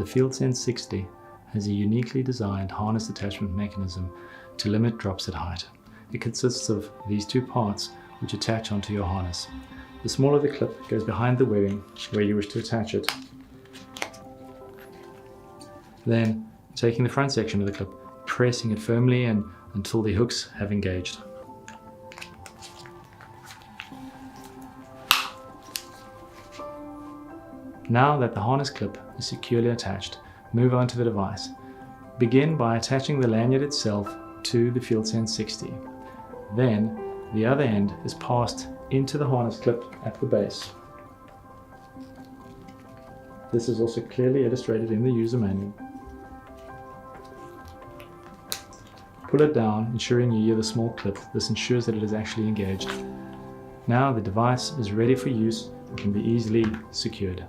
The FieldSense 60 has a uniquely designed harness attachment mechanism to limit drops at height. It consists of these two parts which attach onto your harness. The smaller the clip goes behind the webbing where you wish to attach it. Then, taking the front section of the clip, pressing it firmly in until the hooks have engaged. Now that the harness clip is securely attached, move on to the device. Begin by attaching the lanyard itself to the FieldSense 60. Then, the other end is passed into the harness clip at the base. This is also clearly illustrated in the user manual. Pull it down, ensuring you hear the small clip. This ensures that it is actually engaged. Now the device is ready for use and can be easily secured.